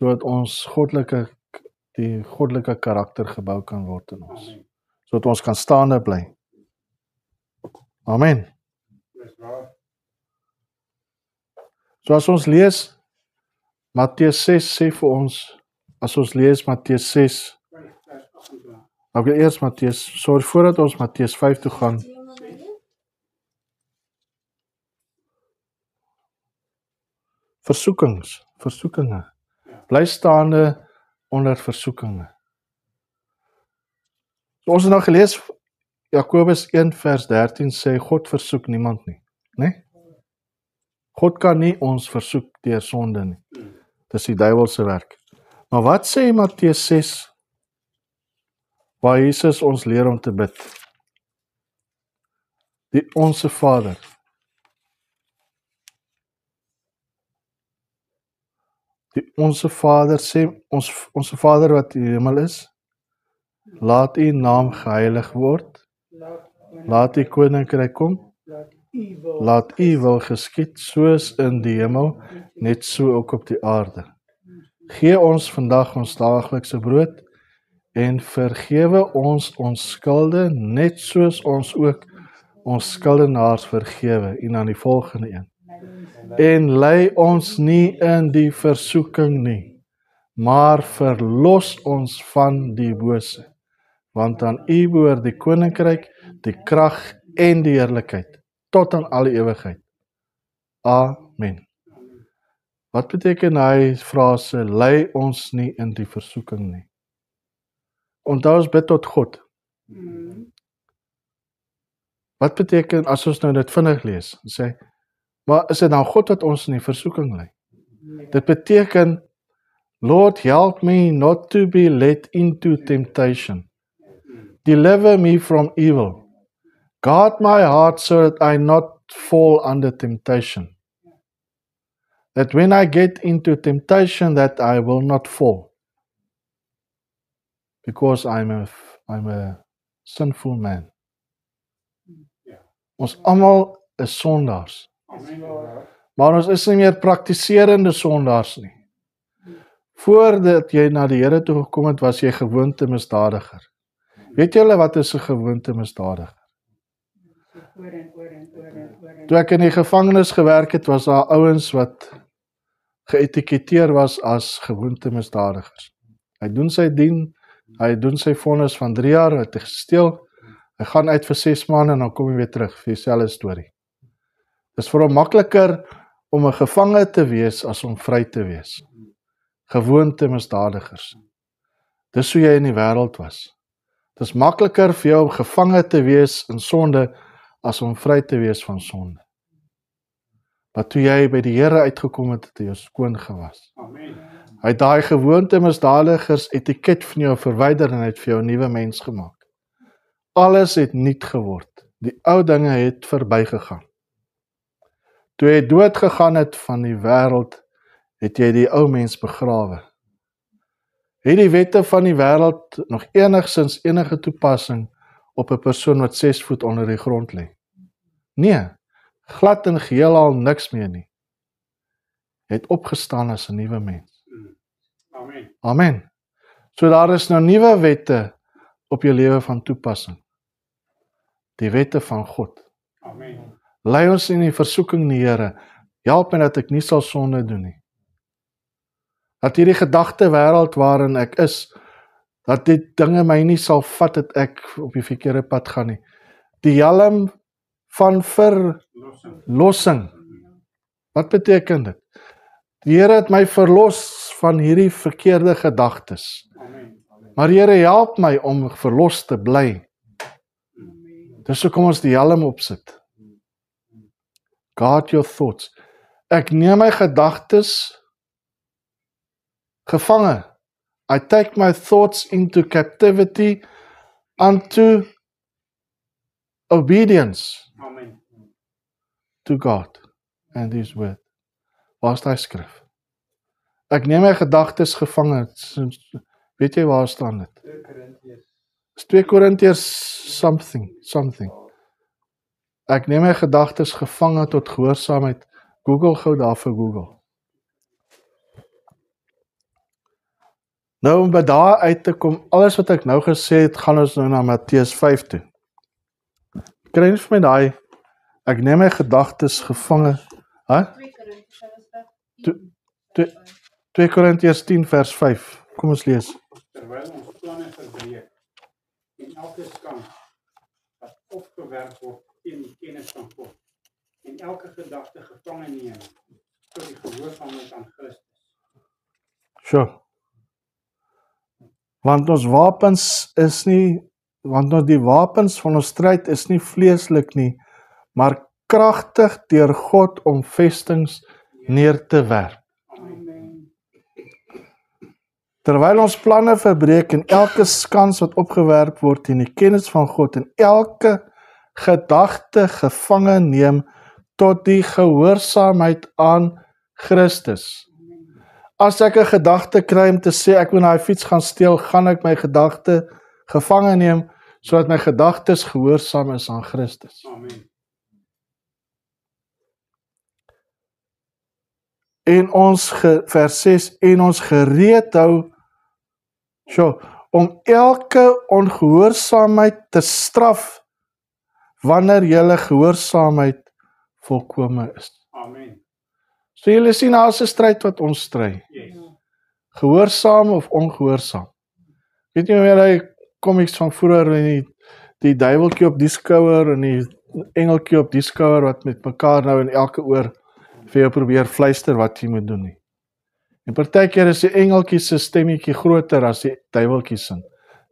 sodat ons die goddelike karakter gebou kan word in ons. Sodat ons kan staande bly. Amen. So as ons lees, Matteus 6 sê vir ons, as ons lees Matteus 6, ek wil eers voordat ons Matteus 5 toe gaan, versoekinge, bly staande onder versoekinge. So ons het nou gelees, Jakobus 1 vers 13 sê, God versoek niemand nie, né? God kan nie ons versoek deur sonde nie. Dis die duiwelse werk. Maar wat sê Matteus 6, waar Jesus ons leer om te bid? Die Onse Vader. Die Onse Vader sê, Onse Vader wat in die hemel is, laat u naam geheilig word, laat u koninkryk kom, laat u wil geskied, soos in die hemel, net so ook op die aarde. Gee ons vandag ons daaglikse brood, en vergewe ons skulde, net soos ons ook ons skuldenaars vergewe, en dan die volgende een. En lei ons nie in die versoeking nie, maar verlos ons van die bose, want aan u behoort die koninkryk, die krag en die heerlikheid, tot aan alle ewigheid. Amen. Wat beteken hy frase, lei ons nie in die versoeking nie? Onthou ons bid tot God. Wat beteken, as ons nou dit vinnig lees, sê, maar is dit nou God wat ons in die versoeking lei? Dit beteken, Lord, help me not to be led into temptation. Deliver me from evil. Guard my heart so that I not fall under temptation. That when I get into temptation, that I will not fall. Because I'm a sinful man. Ons almal is sondaars. Maar ons is nie meer praktiserende sondaars nie. Voordat jy na die Here toe gekom het, was jy gewoonte misdadiger. Weet julle wat is 'n gewoonte misdadiger? Toe ek in die gevangenis gewerk het, was daar ouens wat geëtiketeer was as gewoonte misdadigers. Hy doen sy vonnis van 3 jaar, het hy gesteel, hy gaan uit vir 6 maande en dan kom hy weer terug vir dieselfde storie. Dis vir hom makliker om 'n gevange te wees as om vry te wees. Gewoonte misdadigers. Dis hoe jy in die wêreld was. Dis makliker vir jou om gevange te wees in sonde as om vry te wees van sonde. Maar toe jy by die Here uitgekom het, het hy jou skoon gewas. Hy het daai gewoonte misdadigers etiket van jou verwyder en hy het vir jou 'n nuwe mens gemaak. Alles het nuut geword. Die ou dinge het verbygegaan. Toe jy dood gegaan het van die wêreld, het jy die ou mens begrawe. Het die wette van die wêreld nog enigsins enige toepassing op 'n persoon wat 6 voet onder die grond lê? Nee, glad en geheel al niks meer nie. Jy het opgestaan as 'n nuwe mens. Amen. So daar is nou nuwe wette op jou lewe van toepassing. Die wette van God. Lei ons in die versoeking nie, Here. Help my dat ek nie sal sonde doen nie. Dat hierdie gedagte wêreld waarin ek is, dat die dinge my nie sal vat dat ek op die verkeerde pad gaan nie. Die helm van verlossing. Wat beteken dit? Die Here het my verlos van hierdie verkeerde gedagtes. Maar Here, help my om verlos te bly. Dis hoekom ons die helm opsit. Guard your thoughts. Ek neem my gedagtes gevange. I take my thoughts into captivity unto obedience to God and His word. Waar is die skrif? Ek neem my gedagtes gevange. Weet jy waar staan dit? 2 Korintiërs something. Ek neem my gedagtes gevange tot gehoorsaamheid. Google gou daar vir Google. Nou om by daar uit te kom, alles wat ek nou gesê het, gaan ons nou na Matteus 5 toe. Kry nie vir my daai, ek neem my gedagtes gevange, 2 Korintiërs 10 vers 5, kom ons lees. Terwyl ons planne verbreek en elke skans wat opgewerp word teen die kennis van God en elke gedagte gevange neem tot die gehoorsaamheid aan Christus. Sure. Want ons wapens is nie, want die wapens van ons stryd is nie vleeslik nie, maar kragtig deur God om vestings neer te werp. Amen. Terwyl ons planne verbreek en elke skans wat opgewerp word in die kennis van God en elke gedagte gevange neem tot die gehoorsaamheid aan Christus. As ek 'n gedagte kry om te sê ek wil daai fiets gaan steel, gaan ek my gedagte gevange neem sodat my gedagtes gehoorsaam is aan Christus. Amen. En ons vers 6 en ons gereed hou om elke ongehoorsaamheid te straf wanneer julle gehoorsaamheid volkome is. Amen. So julle sien daar is 'n stryd wat ons stry. Yes. Gehoorsaam of ongehoorsaam. Weet jy meer hy komiks van vroeër en die duiweltjie op die skouer en die engeltjie op die skouer wat met mekaar nou in elke oor vir jou probeer fluister wat jy moet doen nie. En partykeer is die engeltjie se stemmetjie groter as die duiweltjie se.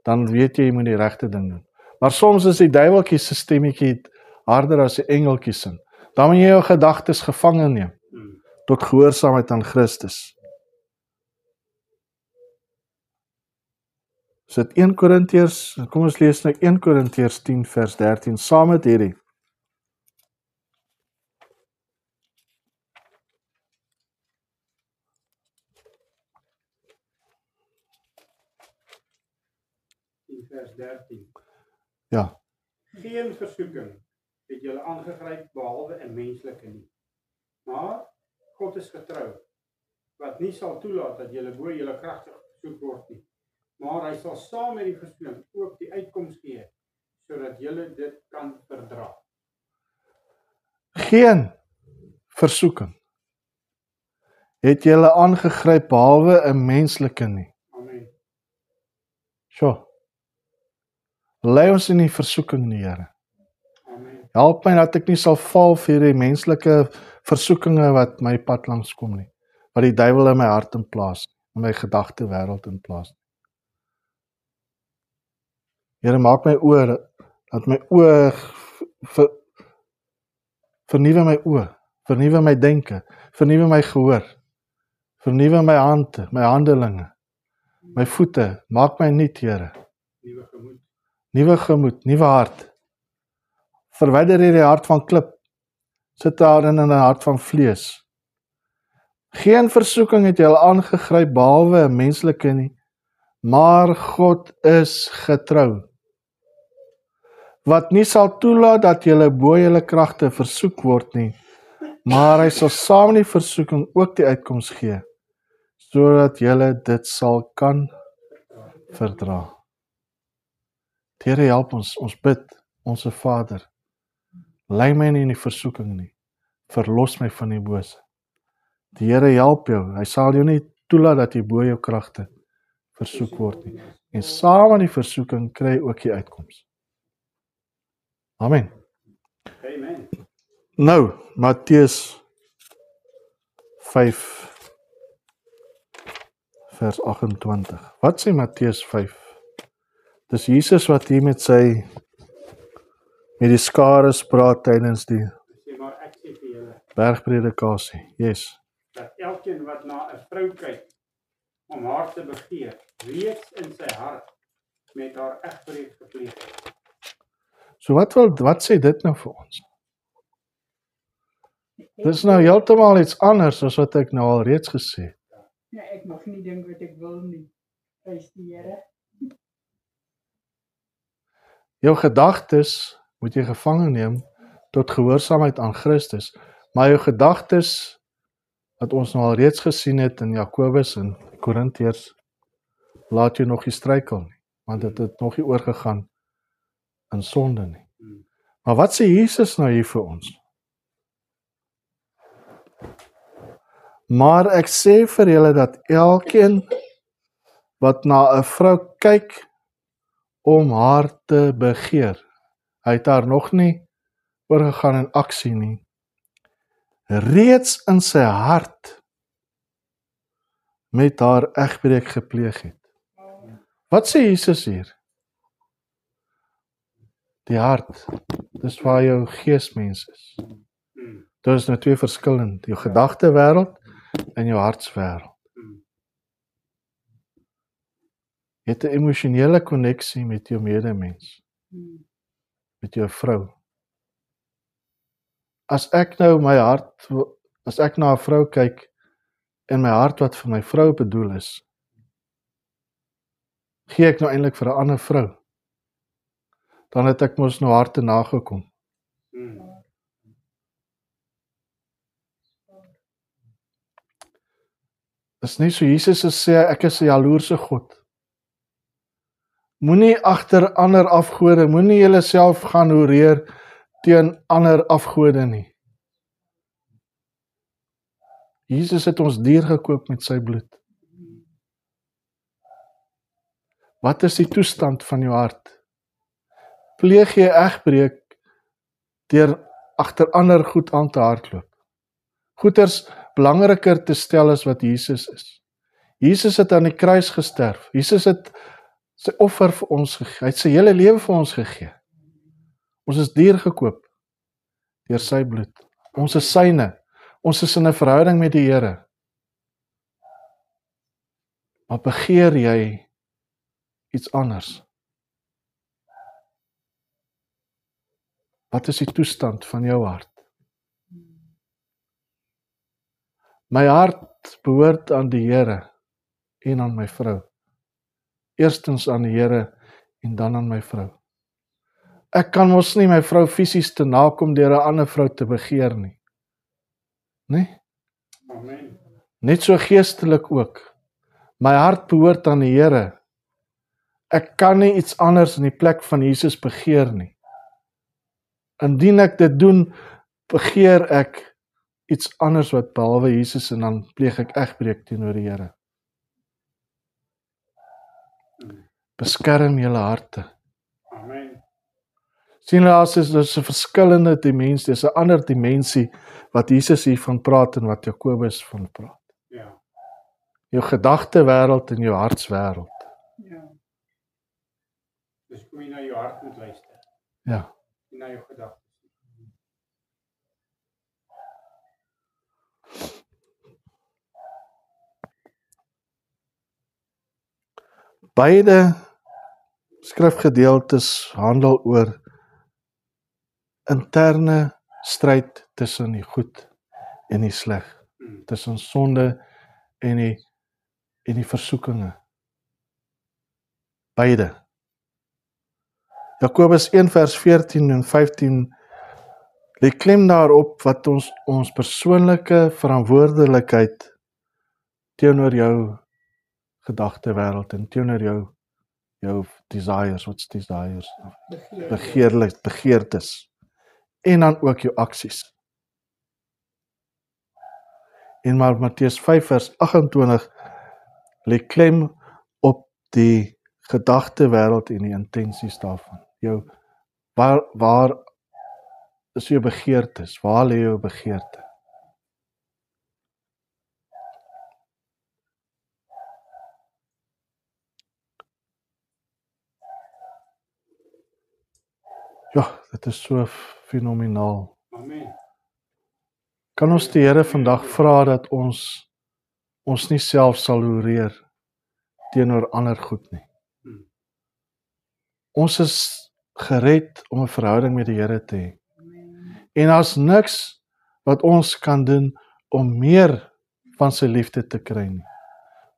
Dan weet jy moet die regte ding doen. Maar soms is die duiweltjie se stemmetjie harder as die engeltjie se. Dan moet jy jou gedagtes gevange neem tot gehoorsaamheid aan Christus. Is dit 1 Korintiërs, kom ons lees nou 1 Korintiërs 10 vers 13 saam met hierdie. Vers 13. Ja, Geen versoeking het julle aangegryp behalwe 'n menslike nie. Maar God is getrou, wat nie sal toelaat dat julle bo julle kragtig versoek word nie. Maar hy sal saam met die versoeking ook die uitkoms gee, sodat julle dit kan verdra. geen versoeking het julle aangegryp behalwe 'n menslike nie. Amen. Sjoe. Lei ons in die versoeking nie, Here. Amen. Help my dat ek nie sal val vir die menslike versoekinge wat my pad langs kom nie. Wat die duiwel in my hart in plaas, in my gedagte wêreld in plaas. Here, maak my oë, dat my oë vernuwe my oë, vernuwe my denke, vernuwe my gehoor, vernuwe my hande, my handelinge, my voete, maak my nuut, Here. Nuwe gemoed. Nuwe gemoed, nuwe hart. Verwyder hierdie hart van klip. Sit daarin in 'n hart van vlees. Geen versoeking het julle aangegryp behalwe 'n menslike nie, maar God is getrou, wat nie sal toelaat dat julle bo julle kragte versoek word nie, maar hy sal saam met die versoeking ook die uitkoms gee, sodat julle dit sal kan verdra. Here, help ons bid, onsse Vader, lei my nie in die versoeking nie, verlos my van die bose. Die Here help jou, hy sal jou nie toelaat dat jy bo jou kragte versoek word nie, en saam met die versoeking kry ook die uitkoms. Amen. Amen. Nou, Matteus 5 vers 28. Wat sê Matteus 5? Dis Jesus wat hier met die skares praat tydens die Sê maar ek sê vir julle bergpredikasie. Yes. dat elkeen wat na 'n vrou kyk om haar te begeer, reeds in sy hart met haar egbreek gepleeg het. So wat sê dit nou vir ons? Dis nou heeltemal iets anders as wat ek nou al reeds gesê het. Ja, ek mag nie dink wat ek wil nie. Prys die Here. Jou gedagtes moet jy gevange neem tot gehoorsaamheid aan Christus, maar jou gedagtes wat ons nou al reeds gesien het in Jakobus en Korintiërs laat jou nog nie struikel nie, want dit het nog nie oorgegaan in sonde nie. Maar wat sê Jesus nou hier vir ons? Maar ek sê vir julle dat elkeen wat na 'n vrou kyk om haar te begeer, hy het haar nog nie oorgegaan in aksie nie, reeds in sy hart met haar egbreek gepleeg het. Wat sê Jesus hier? Die hart, dis waar jou geesmens is. Dit is nou twee verskillend, jou gedagtewêreld en jou hartswêreld. Jy het 'n emosionele koneksie met jou medemens, met jou vrou. As ek nou my hart, as ek na 'n vrou kyk en my hart wat vir my vrou bedoel is, gee ek nou eintlik vir 'n ander vrou, dan het ek mos nou harte nagekom. Dis nie so Jesus sê, ek is 'n jaloerse God. Moenie agter ander afgode, moenie julleself gaan hoereer teen ander afgode nie. Jesus het ons duur gekoop met sy bloed. Wat is die toestand van jou hart? Pleeg jy egbreek deur agter ander goed aan te hardloop? Goeders belangriker te stel as wat Jesus is. Jesus het aan die kruis gesterf. Jesus het sy offer vir ons gegee. Hy het sy hele lewe vir ons gegee. Ons is duur gekoop deur sy bloed. Ons is syne. Ons is in 'n verhouding met die Here. Maar begeer jy iets anders? Wat is die toestand van jou hart? My hart behoort aan die Here en aan my vrou. Eerstens aan die Here en dan aan my vrou. Ek kan mos nie my vrou fisies te nakom deur 'n ander vrou te begeer nie. Nee? Amen. Net so geestelik ook. My hart behoort aan die Here. Ek kan nie iets anders in die plek van Jesus begeer nie. Indien ek dit doen, begeer ek iets anders wat behalwe Jesus en dan pleeg ek egbreek teenoor die Here. Beskerm julle harte. Amen. Sien jy, as is 'n verskillende dimensie, dis 'n ander dimensie wat Jesus hiervan praat en wat Jakobus van praat. Ja. Jou gedagtewêreld en jou hartswêreld. Ja. Dus kom jy na jou hart moet luister. Ja. En na jou gedagtes. Beide skrifgedeeltes handel oor interne stryd tussen die goed en die sleg, tussen sonde en die versoekinge. Beide. Jakobus 1 vers 14 en 15 lê klem daarop wat ons persoonlike verantwoordelikheid teenoor jou gedagtewêreld en teenoor jou desires, wat's desires? Begeertes. En dan ook jou aksies. En maar Matteus 5 vers 28 lê klem op die gedagtewêreld en die intensies daarvan. Waar is jou begeertes? Waar lê jou begeerte? Ja, dit is so fenomenaal. Amen. Kan ons die Here vandag vra dat ons nie self sal hoereer teenoor ander goed nie. Ons is gered om 'n verhouding met die Here te hê. En daar's niks wat ons kan doen om meer van sy liefde te kry nie.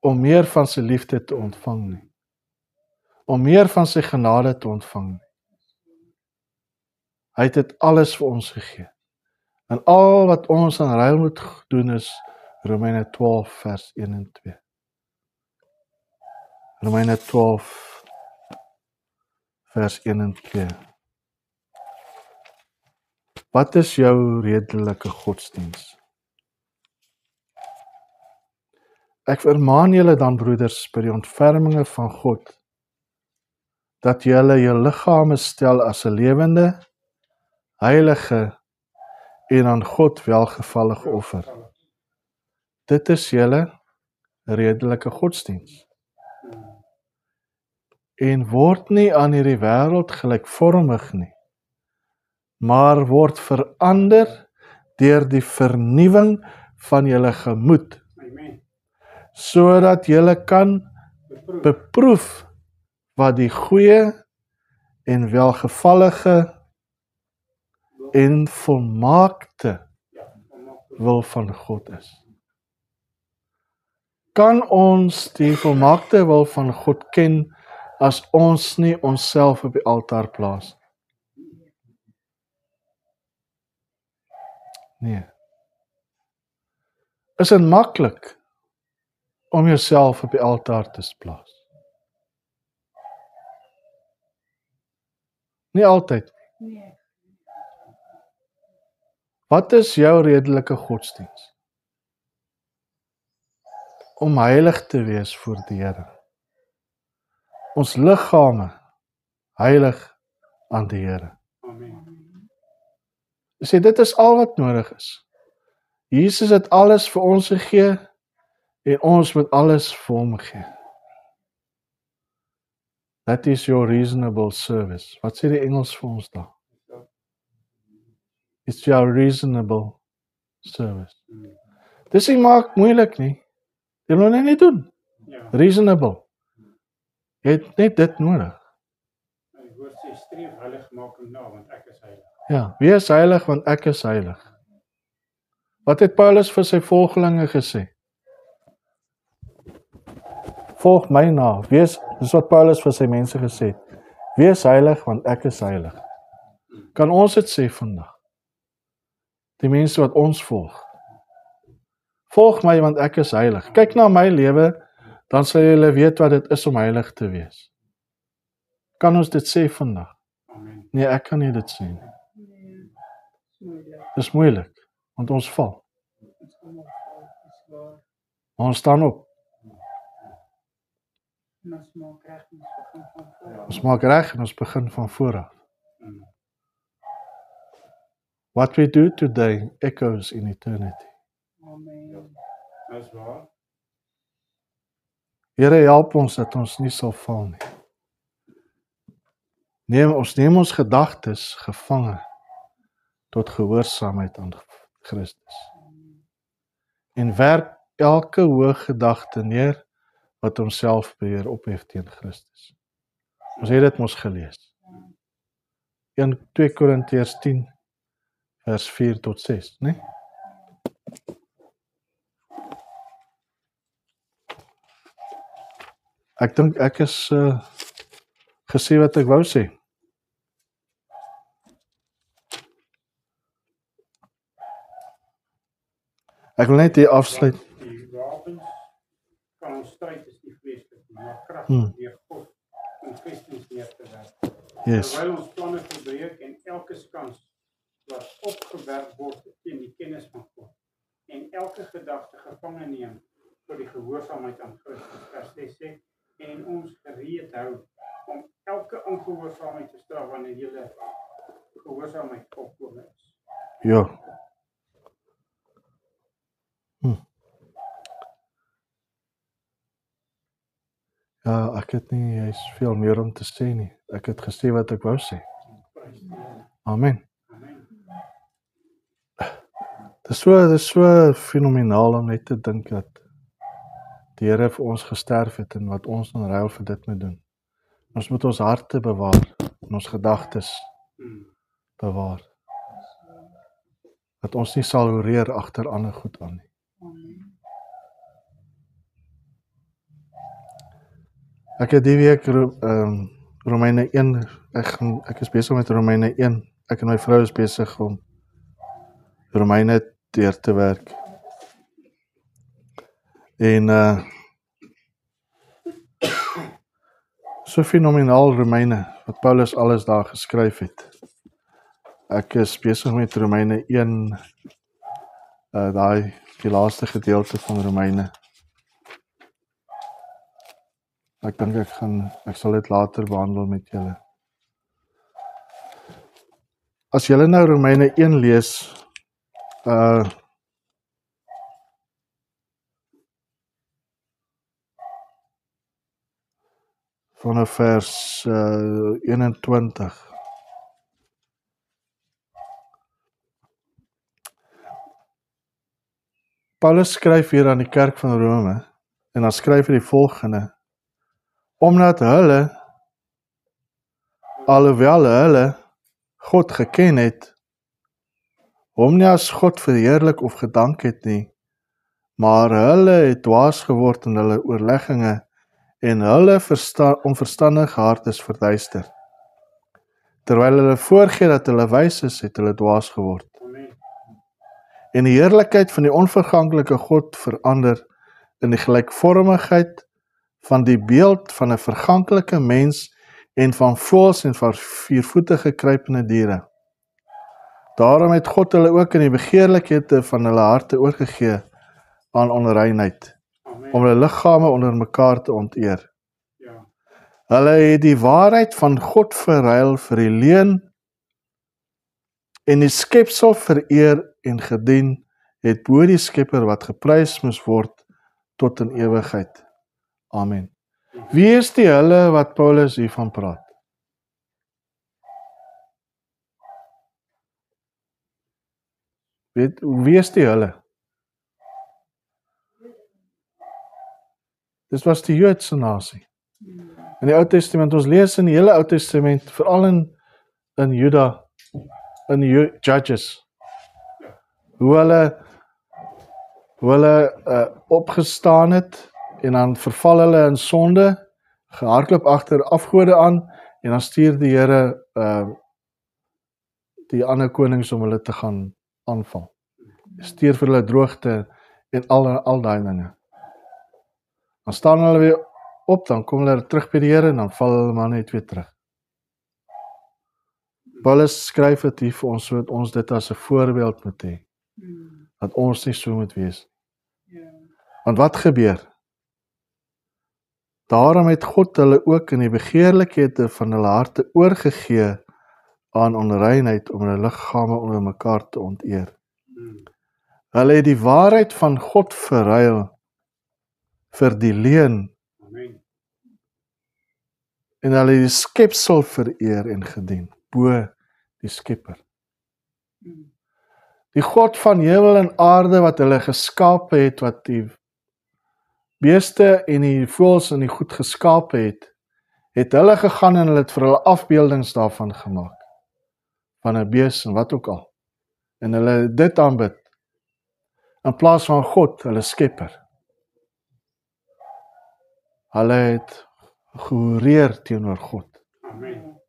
Om meer van sy liefde te ontvang nie. Om meer van sy genade te ontvang nie. Hy het dit alles vir ons gegee. En al wat ons in ruil moet doen is Romeine 12 vers 1 en 2. Romeine 12 vers 1 en 2. Wat is jou redelike godsdiens? Ek vermaan julle dan, broeders, by die ontferminge van God, dat julle jou liggame stel as 'n lewende, heilige en aan God welgevallige offer. Dit is julle redelike godsdiens. En word nie aan hierdie wêreld gelykvormig nie, maar word verander deur die vernuwing van julle gemoed, Amen. sodat julle kan beproef wat die goeie en welgevallige en volmaakte wil van God is. Kan ons die volmaakte wil van God ken as ons nie onsself op die altaar plaas? Nee. Is dit maklik om jouself op die altaar te plaas? Nie altyd. Nee. Wat is jou redelike godsdiens? Om heilig te wees voor die Here. Ons liggame heilig aan die Here. Amen. Sê dit is al wat nodig is. Jesus het alles vir ons gegee en ons moet alles vir hom gee. That is your reasonable service. Wat sê die Engels vir ons daar? It's your reasonable service. Dis nie maak moeilik nie. Jy moet net doen. Ja, Reasonable. Jy het net dit nodig. die woord sê streef heiligmaking na, want ek is heilig. Ja, wees heilig want ek is heilig. Wat het Paulus vir sy volgelinge gesê? Volg my na. Dis wat Paulus vir sy mense gesê het. Wees heilig want ek is heilig. Kan ons dit sê vandag? Die mense wat ons volg. Volg my want ek is heilig. Kyk na my lewe, dan sal julle weet wat dit is om heilig te wees. Kan ons dit sê vandag? Amen. Nee, ek kan nie dit sê nie. Nee. Is moeilik. Dis moeilik, want ons val. Ons kom op val, is waar. Maar ons staan op. En ons maak reg, ons begin van voor. Ons maak reg en ons begin van voor af. Mm. What we do today echoes in eternity. Amen. Dis waar. Here, help ons dat ons nie sal val nie. Neem ons gedagtes gevange tot gehoorsaamheid aan Christus. En werp elke hoë gedagte neer wat homself beheer ophef teen Christus. Ons het dit mos gelees. 2 Korintiërs 10 vers 4 tot 6, né? Ek dink ek is gesê wat ek wou sê. Ek wil net hier afsluit. Die wapens van ons stryd is nie vleeslik nie, maar kragtig deur God om vestings neer te werp. Yes. Terwyl ons planne verbreek en elke skans wat opgewerp word teen die kennis van God en elke gedagte gevange neem tot die gehoorsaamheid aan Christus. Vers 6 sê, en ons gereed hou om elke ongehoorsaamheid te straf wanneer julle gehoorsaamheid volkome is. Ja. Ja, ek het nie jy's veel meer om te sê nie. Ek het gesê wat ek wou sê. Prys die Here. Amen. Amen. Dit is so fenomenaal om net te dink dat die Here vir ons gesterf het en wat ons in ruil vir dit moet doen. Ons moet ons harte bewaar en ons gedagtes bewaar. Dat ons nie sal horeer agter ander goed aan nie. Amen. Ek het die week Romeine 1, ek is besig met Romeine 1. Ek en my vrou is besig om Romeine deur te werk. En So fenomenaal Romeine, wat Paulus alles daar geskryf het. Ek is besig met Romeine 1, die laaste gedeelte van Romeine. Ek dink ek sal dit later behandel met julle. As julle nou Romeine 1 lees, vanaf vers 21. Paulus skryf hier aan die kerk van Rome, en dan skryf hy die volgende: omdat hulle, alhoewel hulle God geken het, hom nie as God verheerlik of gedank het nie, maar hulle het dwaas geword in hulle oorlegginge, en hulle onverstandige hart is verduister. Terwyl hulle voorgee dat hulle wys is, het hulle dwaas geword. En die heerlikheid van die onverganklike God verander in die gelykvormigheid van die beeld van 'n verganklike mens en van voëls en van viervoetige kruipende diere. Daarom het God hulle ook in die begeerlikhede van hulle harte oorgegee aan onreinheid, om hulle liggame onder mekaar te onteer. Ja. Hulle het die waarheid van God verruil vir die leuen en die skepsel vereer en gedien het bo die Skepper wat geprys moes word tot in ewigheid. Amen. Wie is die hulle wat Paulus hiervan praat? Wie is die hulle? Dit was die Joodse nasie. In die Ou Testament, ons lees in die hele Ou Testament, veral in Juda, in die Judges, hoe hulle opgestaan het, en dan verval hulle in sonde, gehardloop agter afgode aan, en dan stuur die Here die ander konings om hulle te gaan aanval. Stuur vir hulle droogte en al daai dinge. Dan staan hulle weer op, dan kom hulle terug by die Here en dan val hulle maar net weer terug. Paulus skryf dit hier vir ons, sodat ons dit as 'n voorbeeld moet hê, dat ons nie so moet wees. Want wat gebeur? Daarom het God hulle ook in die begeerlikhede van hulle harte oorgegee aan onreinheid, om hulle liggame onder mekaar te onteer. Hulle het die waarheid van God verruil vir die leuen, en hulle het die skepsel vereer en gedien, bo die Skepper. Die God van hemel en aarde wat hulle geskape het, wat die beeste en die voëls en die goed geskape het hulle gegaan en hulle het vir hulle afbeeldings daarvan gemaak, van 'n bees en wat ook al, en hulle het dit aanbid, in plaas van God, hulle Skepper. Hulle het gehoreer teenoor God. Amen.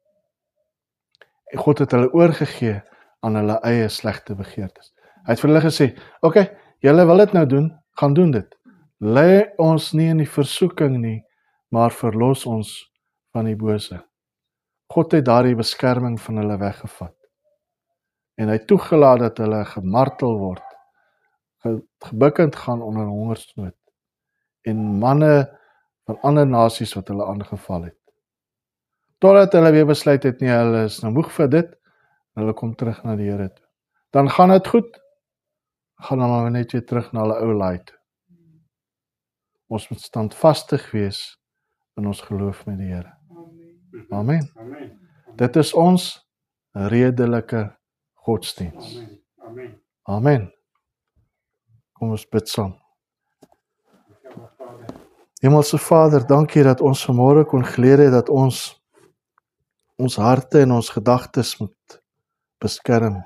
En God het hulle oorgegee aan hulle eie slegte begeertes. Hy het vir hulle gesê, okay, julle wil dit nou doen, gaan doen dit. Lei ons nie in die versoeking nie, maar verlos ons van die bose. God het daardie beskerming van hulle weggevat. En hy toegelaat dat hulle gemartel word, gebukkend gaan onder hongersnood, en manne van ander nasies wat hulle aangeval het. Totdat hulle weer besluit het, nee, hulle is nou moeg vir dit, en hulle kom terug na die Here toe. Dan gaan dit goed, gaan dan maar net weer terug na hulle ou laai toe. Ons moet standvastig wees in ons geloof met die Here. Amen. Amen. Dit is ons redelike godsdiens. Amen. Amen. Amen. Kom ons bid saam. Ja, Vader. Hemelse Vader, dankie dat ons vanmôre kon geleer het dat ons harte en ons gedagtes moet beskerm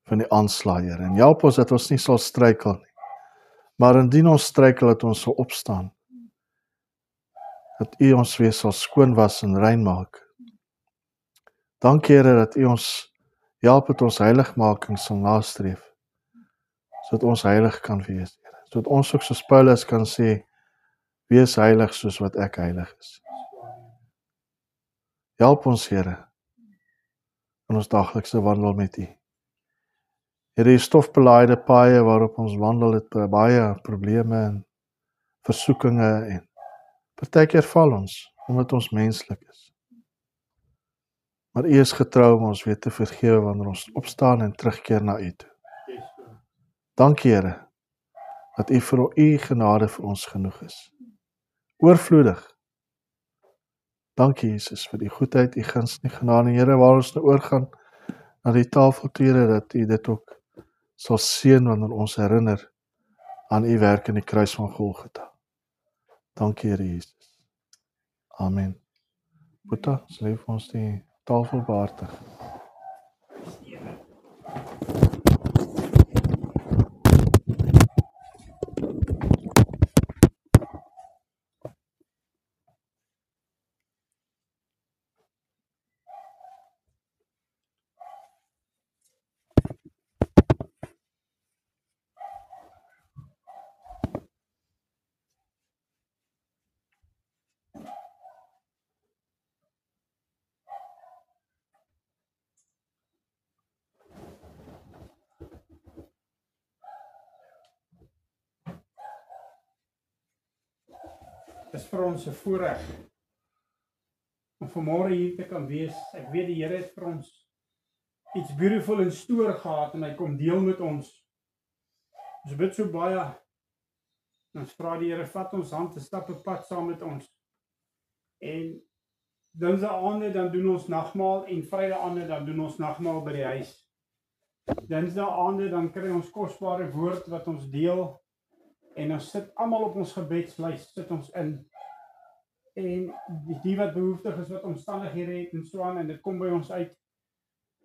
van die aanslag, Here. En help ons dat ons nie sal struikel nie. Maar indien ons struikel, dat ons sal opstaan. Dat U ons weer sal skoon was en rein maak. Dankie, Here, dat U ons help dat ons heiligmaking sal nastreef, sodat ons heilig kan wees, Here. Sodat ons ook soos Paulus kan sê, wees heilig soos wat ek heilig is. Help ons, Here, in ons daglikse wandel met U. Here, die stofbelaaide paaie waarop ons wandel het baie probleme en versoekinge en partykeer val ons, omdat ons menslik is. Maar U is getrou om ons weer te vergewe wanneer ons opstaan en terugkeer na U toe. Yes, Lord. Dankie, Here, dat U vir U genade vir ons genoeg is. Oorvloedig. Dankie, Jesus, vir die goedheid, U guns en die genade. Here, waar ons nou oorgaan na die tafel toe, Here, dat U dit ook sal seën wanneer ons herinner aan U werk in die kruis van Golgotha. Dankie, Here Jesus. Amen. Boeta, sal jy vir ons die tafel behartig? Dit is vir ons 'n voorreg om vanmôre hier te kan wees. Ek weet die Here het vir ons iets beautiful in store gehad en hy kom deel met ons. Ons bid so baie. En ons vra die Here, vat ons hand en stap 'n pad saam met ons. En Dinsdae aande dan doen ons nagmaal en Vrydag aande dan doen ons nagmaal by die huis. Dinsdae aande dan kry ons kosbare woord wat ons deel. En ons sit almal op ons gebedslys, sit ons in. En die wat behoeftig is, wat omstandighede het en so aan, en dit kom by ons uit.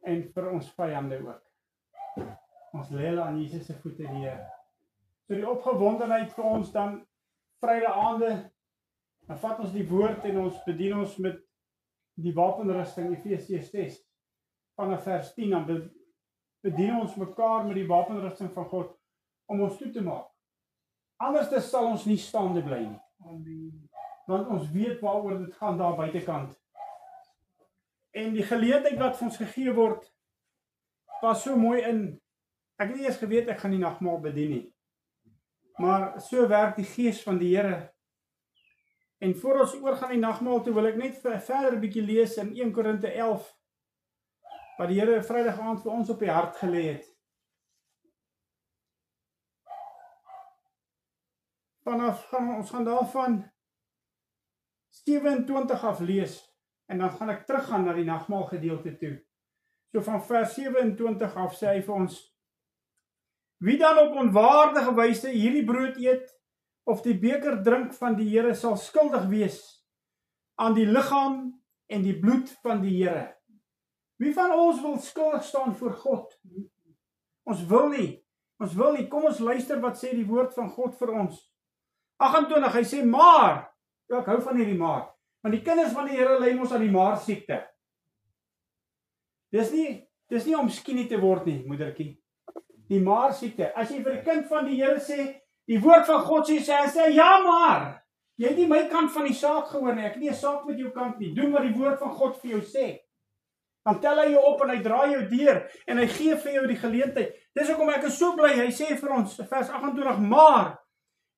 En vir ons vyande ook. Ons lê hulle aan Jesus se voete, die Here. So die opgewondenheid vir ons dan Vrydag aande, dan vat ons die woord en ons bedien ons met die wapenrusting, Efesiërs 6, vanaf vers 10, dan bedien ons mekaar met die wapenrusting van God, om ons toe te maak. Anders sal ons nie staande bly nie. Want ons weet waaroor dit gaan daar buitekant. En die geleentheid wat vir ons gegee word, pas so mooi in. Ek het nie eers geweet ek gaan die nagmaal bedien nie. Maar so werk die Gees van die Here. En voor ons oorgaan die nagmaal toe, wil ek net verder 'n bietjie lees in 1 Korinte 11, wat die Here Vrydag aand vir ons op die hart gelê het. Ons gaan daarvan 27 af lees, en dan gaan ek teruggaan na die nagmaal gedeelte toe. So van vers 27 af sê hy vir ons: Wie dan op onwaardige wyse hierdie brood eet, of die beker drink van die Here, sal skuldig wees aan die liggaam en die bloed van die Here. Wie van ons wil skuldig staan voor God? Ons wil nie. Kom ons luister wat sê die woord van God vir ons. 28, hy sê, maar, ek hou van hierdie maar, want die kinders van die Here ly mos aan die maar siekte. Dis nie om skinny te word nie, moedertjie. Die maar siekte. As jy vir die kind van die Here sê, die woord van God sê, hy sê, ja maar, jy het nie my kant van die saak gehoor nie, ek het nie 'n saak met jou kant nie, doen wat die woord van God vir jou sê. Dan tel hy jou op en hy draai jou deur, en hy gee vir jou die geleentheid. Dis hoekom ek is so bly, hy sê vir ons, vers 28, maar,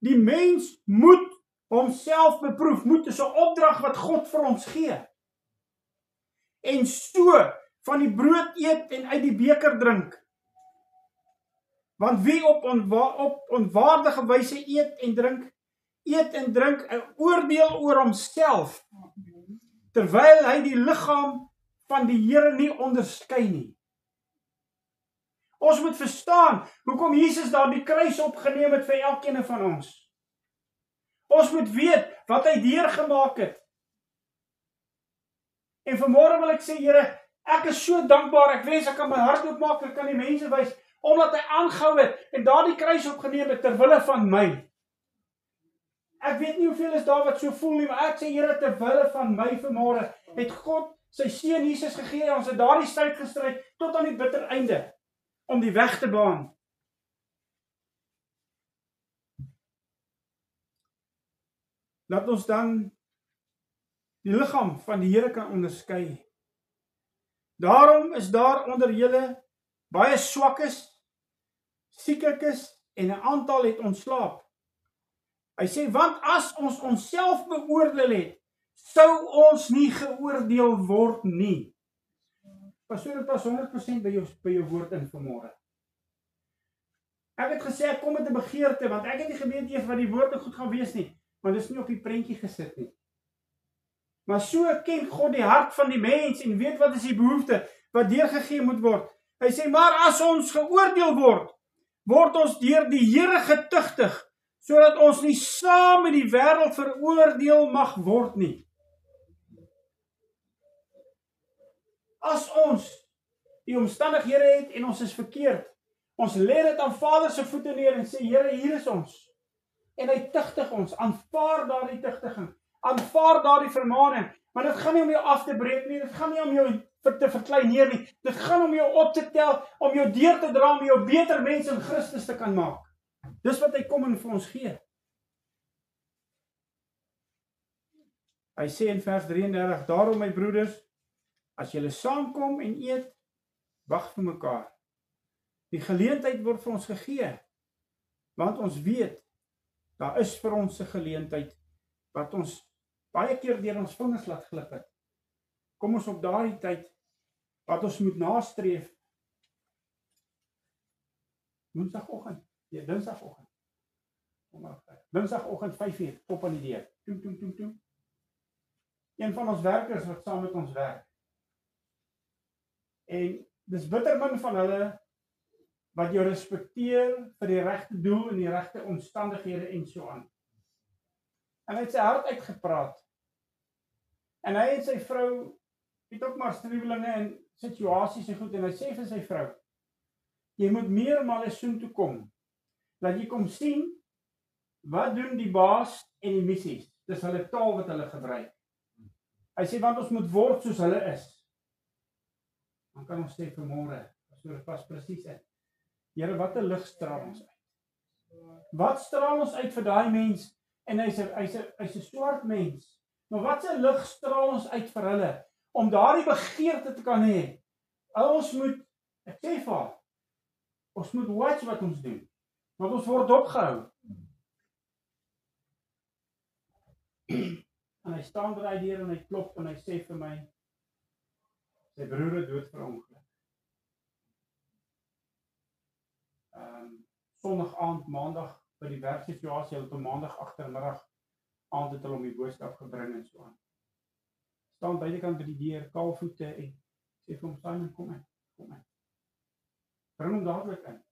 die mens moet homself beproef, moet is 'n opdrag wat God vir ons gee. En so, van die brood eet en uit die beker drink. Want wie op onwaardige wyse eet en drink 'n oordeel oor homself, terwyl hy die liggaam van die Here nie onderskei nie. Ons moet verstaan hoekom Jesus daar die kruis opgeneem het vir elkeen van ons. Ons moet weet wat hy deurgemaak het. En vanmôre wil ek sê, Here, ek is so dankbaar, ek wens ek kan my hart oopmaak, ek kan die mense wys, omdat hy aangehou het en daar die kruis opgeneem het ter wille van my. Ek weet nie hoeveel is daar wat so voel nie, maar ek sê, Here, ter wille van my vanmôre het God sy seun Jesus gegee, ons het daardie stryd gestry tot aan die bitter einde, om die weg te baan. Laat ons dan die liggaam van die Here kan onderskei. Daarom is daar onder julle baie swakkes, siekekes en 'n aantal het ontslaap. Hy sê, want as ons onsself beoordeel het, sou ons nie geoordeel word nie. Pastoor, dit pas 100% by jou woord in vanmôre. Ek het gesê, ek kom met 'n begeerte, want ek het nie geweet eers wat die woord goed gaan wees nie, want dit is nie op die prentjie gesit nie. Maar so ken God die hart van die mens en weet wat is die behoefte wat deurgegee moet word. Hy sê, maar as ons geoordeel word, word ons deur die Here getuigtig, sodat ons nie saam met die wêreld veroordeel mag word nie. As ons die omstandighede het en ons is verkeerd, ons lê dit aan Vader se voete neer en sê, Here, hier is ons. En hy tugtig ons, aanvaar daardie tugtiging, aanvaar daardie vermaaning, maar dit gaan nie om jou af te breek nie, dit gaan nie om jou te verkleineer nie, dit gaan om jou op te tel, om jou deur te dra, om jou beter mens in Christus te kan maak. Dis wat hy kom en vir ons gee. Hy sê in vers 33, daarom my broeders, as julle saamkom en eet, wag vir mekaar. Die geleentheid word vir ons gegee, want ons weet, daar is vir ons 'n geleentheid, wat ons baie keer deur ons vingers laat glip het. Kom ons op daardie tyd, wat ons moet nastreef, Dinsdagoggend, Dinsdagoggend 5:00, op aan die deur, toe. Een van ons werkers wat saam met ons werk, en dis bitter min van hulle, wat jou respekteer vir die regte doel en die regte omstandighede en so aan. En hy het sy hart uitgepraat. En hy en sy vrou het ook maar striwelinge en situasies en goed, en hy sê vir sy vrou, jy moet meermale soontoe kom, dat jy kom sien, wat doen die baas en die missies, dis hulle taal wat hulle gebruik. Hy sê, want ons moet word soos hulle is. Dan kan ons sê vanmôre, so dit pas presies in. Here, wat 'n lig straal ons uit. Wat straal ons uit vir daai mens? En hy's 'n swart mens. Maar wat 'n lig straal ons uit vir hulle om daardie begeerte te kan hê. Ons moet, ek sê vir haar, ons moet watch wat ons doen. Want ons word opgehou. En hy staan by die deur en hy klop en hy sê vir my, sy broer het dood verongeluk. Sondag aand, maandag, by die werksituasie, hulle het op maandag agtermiddag aand het hulle om die boodskap gebring en so aan. Staan buitekant by die deur, kaalvoete en sê vir hom, Simon, kom in. Bring hom dadelik in.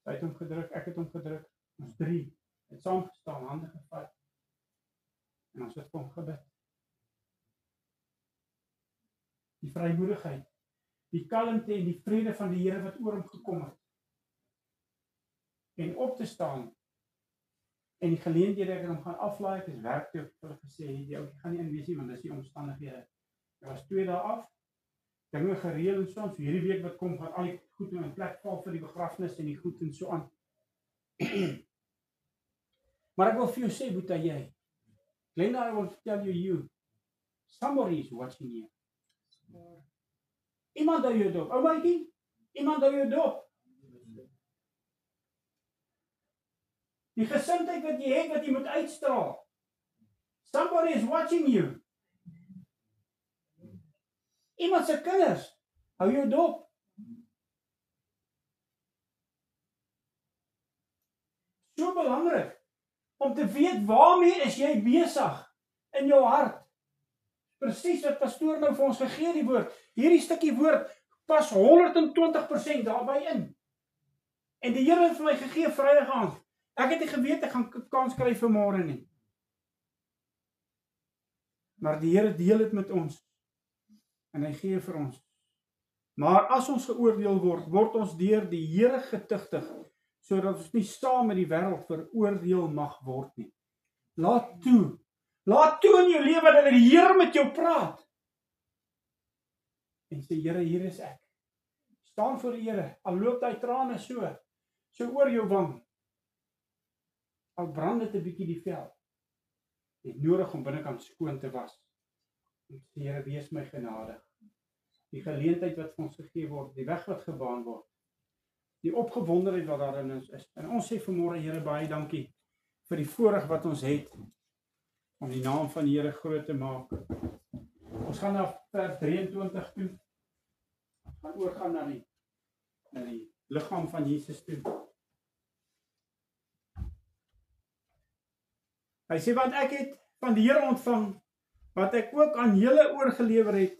Hy het hom gedruk, ek het hom gedruk, ons 3 het saamgestaan, hande gevat, en ons het vir hom gebid. Die vrymoedigheid, die kalmte en die vrede van die Here wat oor hom gekom het. En op te staan, en die geleenthede ek hom gaan aflaai, ek is werk toe, ek het hulle gesê, jy gaan nie inwees nie, want dis die omstandighede. Ek was 2 dae af, dinge gereël en so aan, so hierdie week wat kom, gaan al die goed in plek val vir die begrafnis en die goed en so aan. Maar ek wil vir jou sê, Boeta, jy, Glenda, I will tell you, somebody is watching you. Iemand hou jou dop, ou maatjie, iemand hou jou dop. Die gesindheid wat jy het, wat jy moet uitstraal. Somebody is watching you. Iemand se kinders, hou jou dop. So belangrik, om te weet waarmee is jy besig in jou hart. Presies wat pastoor nou vir ons gegee die woord. Hierdie stukkie woord pas 120% daarby in. En die Here het vir my gegee Vrydag aand. Ek het nie geweet ek gaan kans kry vanmôre nie. Maar die Here deel dit met ons. En hy gee vir ons. Maar as ons geoordeel word, word ons deur die Here getuigtig, sodat ons nie saam met die wêreld veroordeel mag word nie. Laat toe in jou lewe dat die Here met jou praat. En sê, Here, hier is ek. Staan voor die Here, al loop hy trane so oor jou wang. Al brand dit 'n bietjie die vel. het nodig om binnekant skoon te was. En sê, Here, wees my genadig. Die geleentheid wat vir ons gegee word, die weg wat gebaan word, die opgewondenheid wat daarin is. En ons sê vanmôre, Here, baie dankie vir die voorreg wat ons het om die naam van die Here groot te maak. Ons gaan na vers 23 toe. Ons gaan oorgaan na die liggaam van Jesus toe. Hy sê, want ek het van die Here ontvang, wat ek ook aan julle oorgelewer het,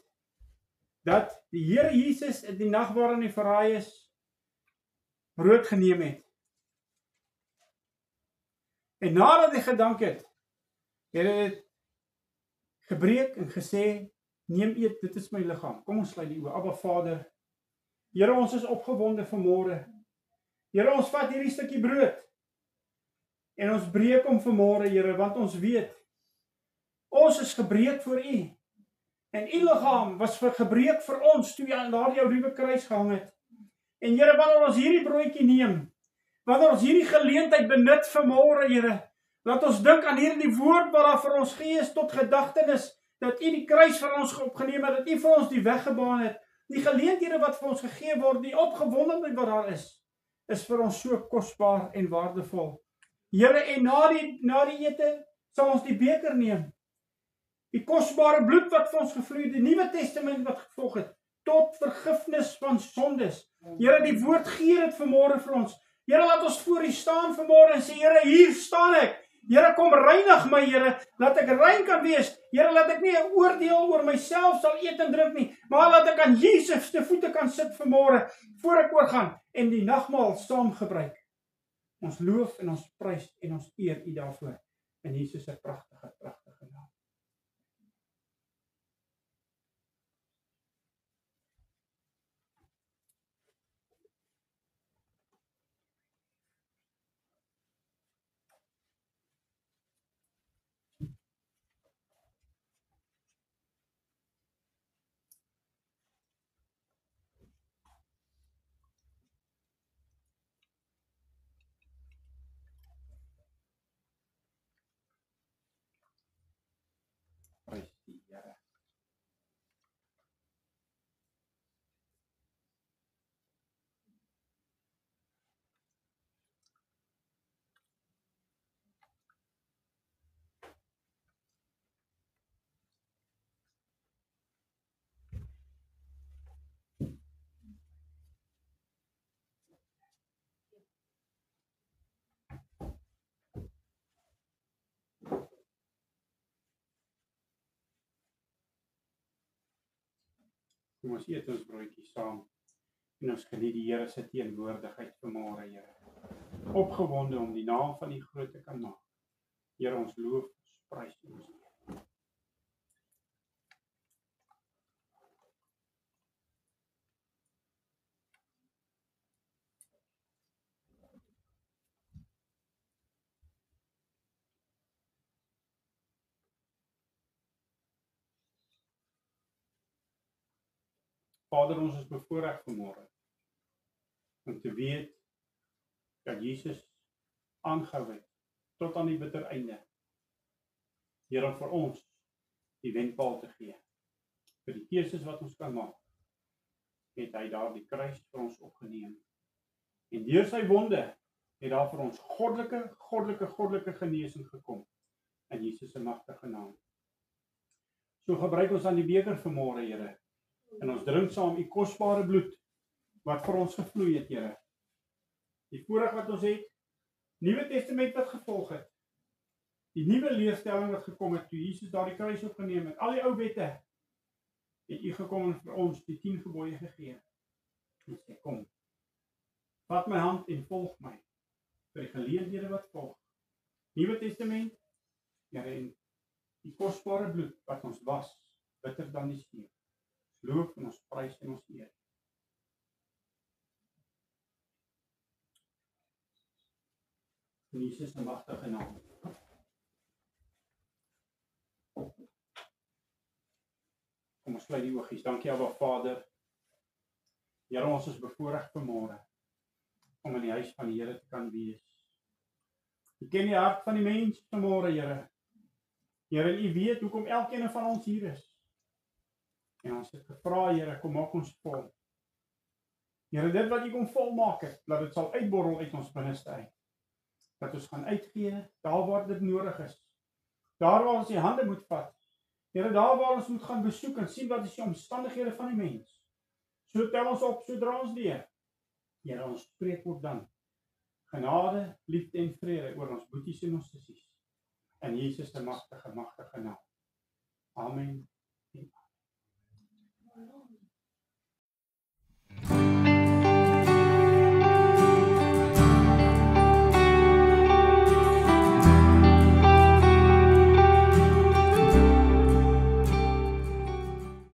dat die Here Jesus in die nag waarin hy verraai is, brood geneem het. En nadat hy gedank het, het hy dit gebreek en gesê, neem eet, dit is my liggaam. Kom ons sluit die oë. Abba Vader, Here, ons is opgewonde vanmôre. Here, ons vat hierdie stukkie brood en ons breek hom vanmôre, Here, want ons weet, ons is gebreek vir U. En U liggaam was gebreek vir ons toe jy aan daardie ou ruwe kruis gehang het. En Here, wanneer ons hierdie broodjie neem, wanneer ons hierdie geleentheid benut vanmôre, Here, laat ons dink aan hierdie woord wat daar vir ons gee is tot gedagtenis, dat U die kruis vir ons opgeneem het, dat U vir ons die weg gebaan het. Die geleenthede wat vir ons gegee word, die opgewondenheid wat daar is vir ons so kosbaar en waardevol. Here, en na die ete sal ons die beker neem. Die kosbare bloed wat vir ons gevloei het, die Nuwe Testament wat gevolg het, tot vergifnis van sondes. Here, die woord gee dit vanmôre vir ons. Here, laat ons voor U staan vanmôre en sê, Here, hier staan ek. Here, kom reinig my, Here, laat ek rein kan wees. Here, laat ek nie 'n oordeel oor myself sal eet en drink nie, maar laat ek aan Jesus se voete kan sit vanmôre, voor ek oorgaan en die nagmaal saam gebruik. Ons loof en ons prys en ons eer U daarvoor. In Jesus se pragtige naam. Prys die Here. Kom ons eet ons broodjie saam en ons geniet die Here se teenwoordigheid vanmôre, Here. Opgewonde om die naam van U groot te kan maak. Here, ons loof, ons prys U. Vader, ons is bevoorreg vanmôre om te weet dat Jesus aangehou het tot aan die bitter einde. Here, vir ons die wenpaal te gee. Vir die keuses wat ons kan maak, het hy daar die kruis vir ons opgeneem. En deur sy wonde het daar vir ons goddelike genesing gekom in Jesus se magtige naam. So gebruik ons aan die beker vanmôre, Here. En ons drink saam U kosbare bloed wat vir ons gevloei het, Here. Die voorreg wat ons het, Nuwe Testament wat gevolg het, die nuwe leerstelling wat gekom het toe Jesus daar die kruis opgeneem het, al die ou wette, het U gekom en vir ons die 10 gebooie gegee. En sê, kom, vat my hand en volg my vir die geleenthede wat volg. Nuwe Testament, Here, en die kosbare bloed wat ons was, bitter dan die sneeu. Loof en ons prys en ons eer. In Jesus se magtige naam. Kom ons sluit die oogies. Dankie Abba Vader. Here, ons is bevoorreg vanmôre om in die huis van die Here te kan wees. U ken die hart van die mens vanmôre, Here. Here, U weet hoekom elkeen van ons hier is. En ons het gevra, Here, kom maak ons vol. Here, dit wat U kom volmaak het, dat dit sal uitborrel uit ons binneste uit. Dat ons gaan uitgee, daar waar dit nodig is. Daar waar ons die hande moet vat. Here, daar waar ons moet gaan besoek en sien wat is die omstandighede van die mens. So tel ons op, sodra ons leer. Here, ons spreek ook dan genade, liefde en vrede oor ons boeties en ons sissies. In Jesus se magtige naam. Amen.